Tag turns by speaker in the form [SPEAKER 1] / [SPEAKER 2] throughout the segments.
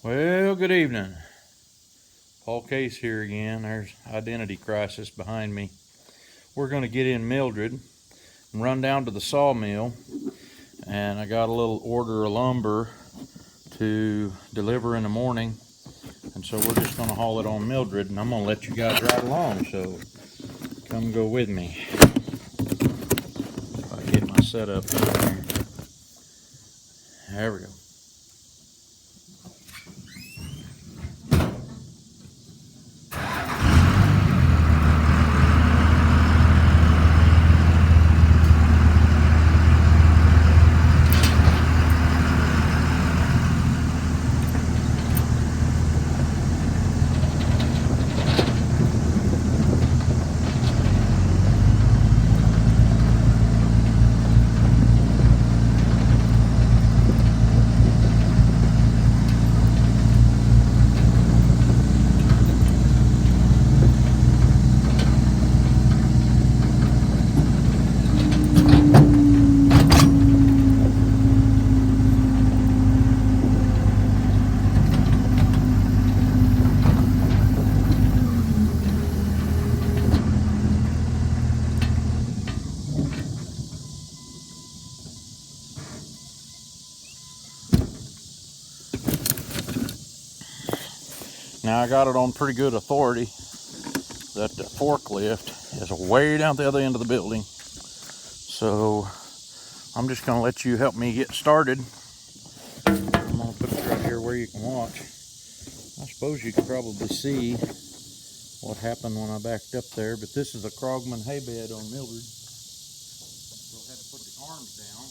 [SPEAKER 1] Well, good evening. Paul Case here again. There's identity crisis behind me. We're going to get in Mildred and run down to the sawmill, and I got a little order of lumber to deliver in the morning, and so we're just going to haul it on Mildred, and I'm going to let you guys ride along, so come go with me. If I get my setup there. There we go. Now I got it on pretty good authority that the forklift is way down the other end of the building. So I'm just going to let you help me get started. I'm going to put it right here where you can watch. I suppose you could probably see what happened when I backed up there, but this is a Krogman hay bed on Mildred. We'll have to put the arms down.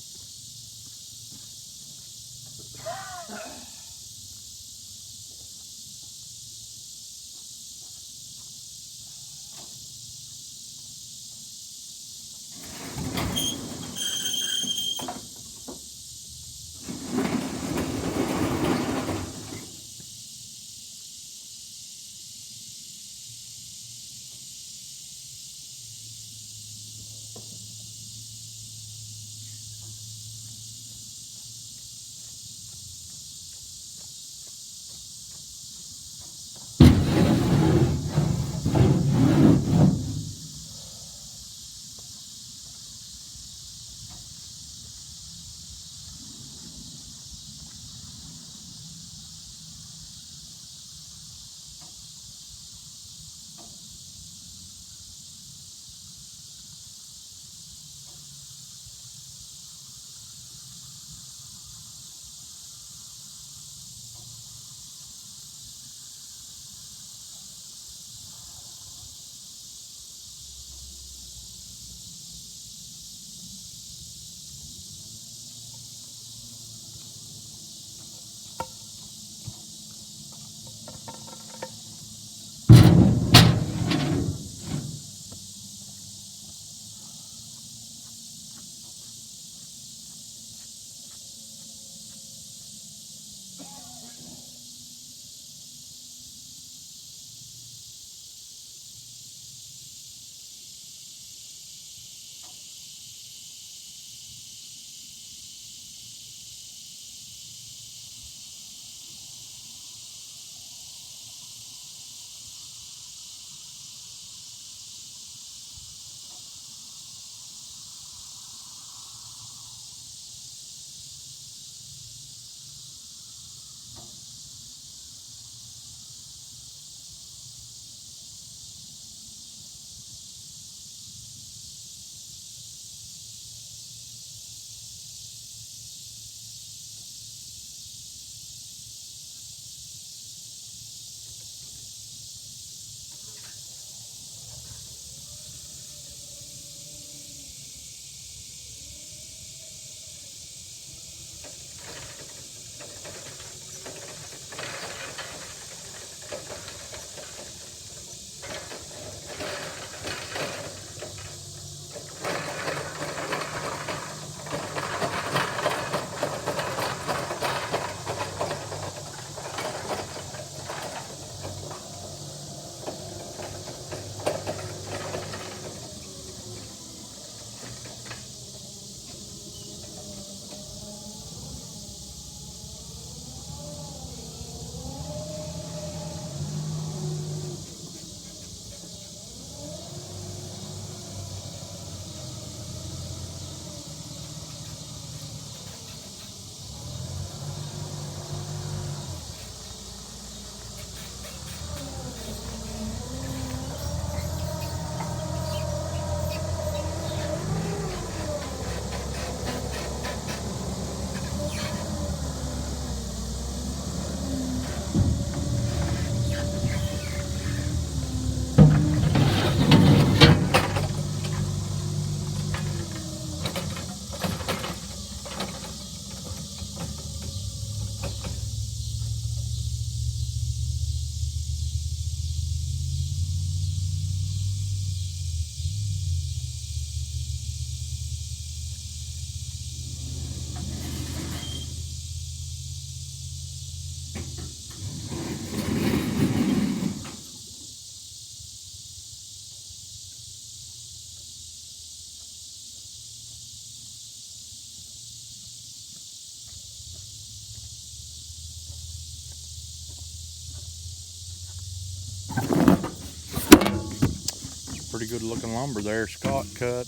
[SPEAKER 1] Pretty good looking lumber there, Scott cut,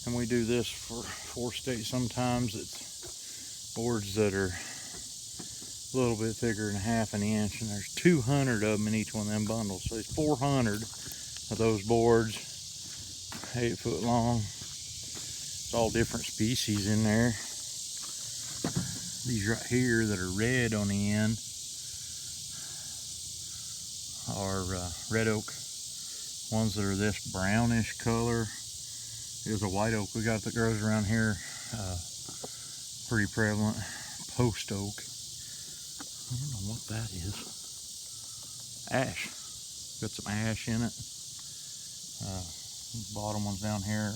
[SPEAKER 1] and we do this for 4-state. Sometimes it's boards that are a little bit thicker than ½ an inch, and there's 200 of them in each one of them bundles, so there's 400 of those boards, 8 foot long. It's all different species in there. These right here that are red on the end are red oak. Ones that are this brownish color is a white oak we got that grows around here, pretty prevalent. Post oak. I don't know what that is. Ash. Got some ash in it. Bottom one's down here.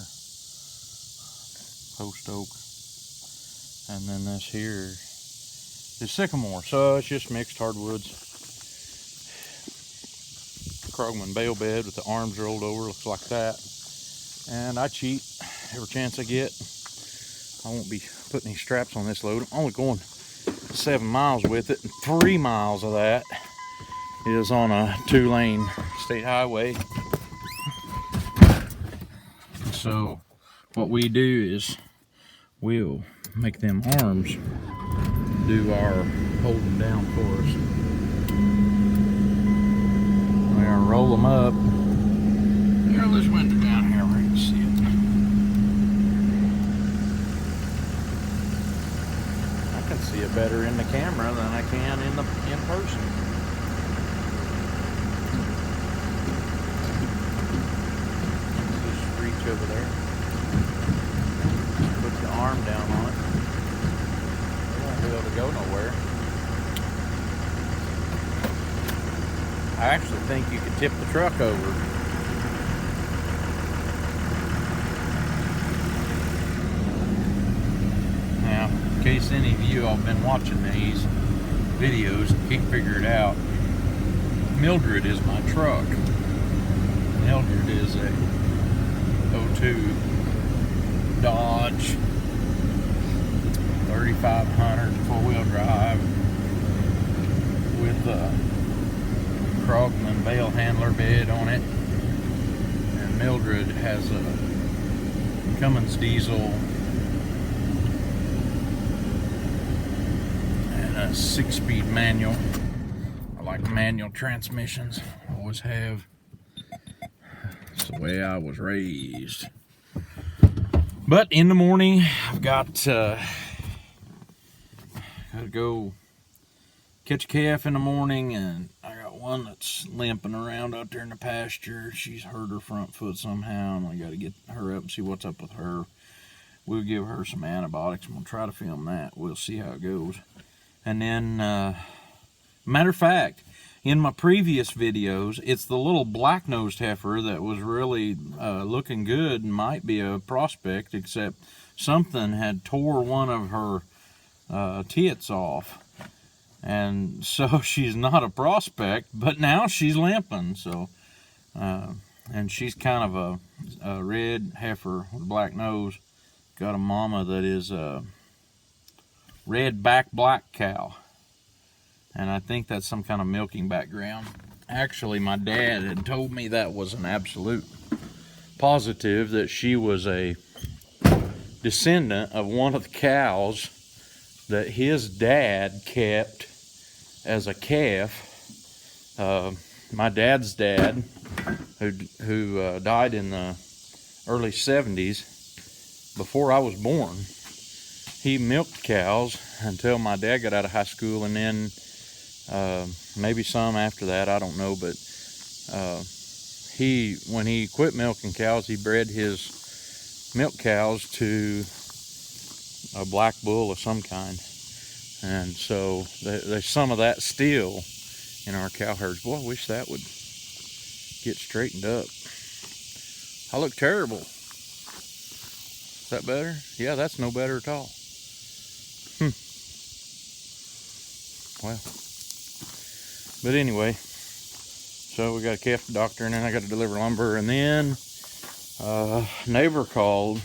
[SPEAKER 1] Post oak. And then this here is sycamore. So it's just mixed hardwoods. Krogman bale bed with the arms rolled over, looks like that. And I cheat every chance I get. I won't be putting any straps on this load. I'm only going 7 miles with it, and 3 miles of that is on a 2-lane state highway. So what we do is we'll make them arms do our holding down for us. We're gonna roll them up. Throw this window down here where you can see it. I can see it better in the camera than I can in person. Just reach over there. Put the arm down on it. It won't be able to go nowhere. I actually think you could tip the truck over. Now, in case any of you have been watching these videos and can't figure it out, Mildred is my truck. Mildred is a 02 Dodge 3500 4-wheel drive with a Krogman bale handler bed on it, and Mildred has a Cummins diesel and a 6-speed manual. I like manual transmissions, always have. It's the way I was raised. But in the morning, I've got to go catch a calf in the morning, and I got one that's limping around out there in the pasture. She's hurt her front foot somehow, and I got to get her up and see what's up with her. We'll give her some antibiotics, and we'll try to film that. We'll see how it goes. And then, matter of fact, in my previous videos, it's the little black-nosed heifer that was really looking good and might be a prospect, except something had tore one of her tits off. And so she's not a prospect, but now she's limping. So, and she's kind of a red heifer with a black nose. Got a mama that is a red back black cow. And I think that's some kind of milking background. Actually, my dad had told me that was an absolute positive, that she was a descendant of one of the cows that his dad kept as a calf. My dad's dad, who died in the early 70s, before I was born, he milked cows until my dad got out of high school, and then Maybe some after that, I don't know, but when he quit milking cows, he bred his milk cows to a black bull of some kind. And so there's some of that still in our cow herds. Boy, I wish that would get straightened up. I look terrible. Is that better? Yeah, that's no better at all. Well, but anyway, so we got a calf doctor, and then I got to deliver lumber, and then neighbor called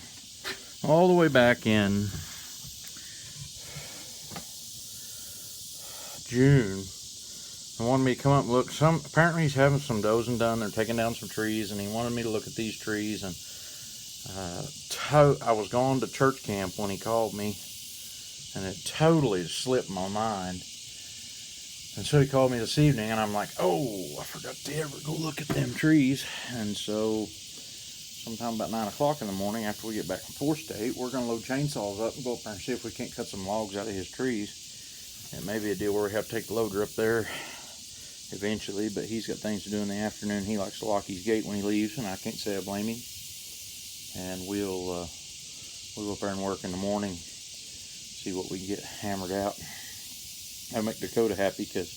[SPEAKER 1] all the way back in June and wanted me to come up and look. Apparently he's having some dozing done. They're taking down some trees, and he wanted me to look at these trees. And I was going to church camp when he called me, and it totally slipped my mind. And so he called me this evening, and I'm like, oh, I forgot to ever go look at them trees. And so sometime about 9 o'clock in the morning, after we get back from 4th State, we're going to load chainsaws up and go up there and see if we can't cut some logs out of his trees. It may be a deal where we have to take the loader up there eventually, but he's got things to do in the afternoon. He likes to lock his gate when he leaves, and I can't say I blame him. And we'll go up there and work in the morning, see what we can get hammered out. That'll make Dakota happy, because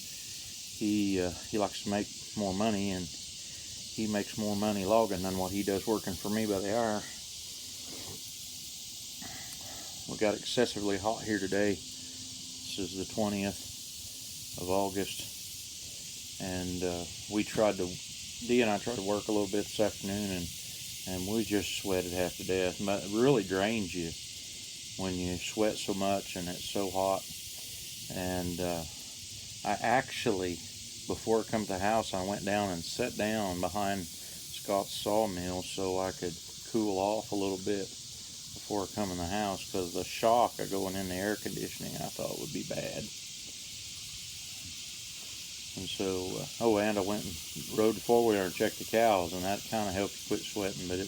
[SPEAKER 1] he likes to make more money, and he makes more money logging than what he does working for me by the hour. We got excessively hot here today. This is the 20th of August, and Dee and I tried to work a little bit this afternoon, and we just sweated half to death. But it really drains you when you sweat so much and it's so hot. And I actually, before I come to the house, I went down and sat down behind Scott's sawmill so I could cool off a little bit before I come in the house, because the shock of going in the air conditioning I thought would be bad. And so, and I went and rode the four-wheeler and checked the cows, and that kind of helped you quit sweating. But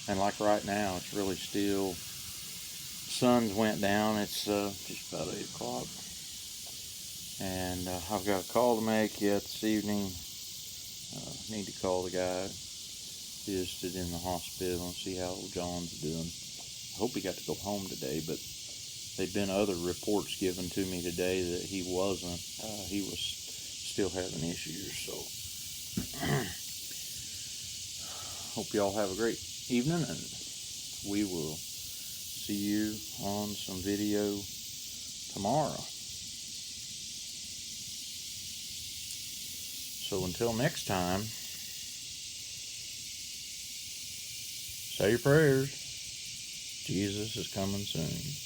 [SPEAKER 1] and like right now, it's really still, sun's went down. It's just about 8 o'clock. And I've got a call to make yet this evening. Need to call the guy visited in the hospital and see how old John's doing. I hope he got to go home today, but there've been other reports given to me today that he wasn't. He was still having issues. So hope y'all have a great evening, and we will see you on some video tomorrow. So until next time, say your prayers. Jesus is coming soon.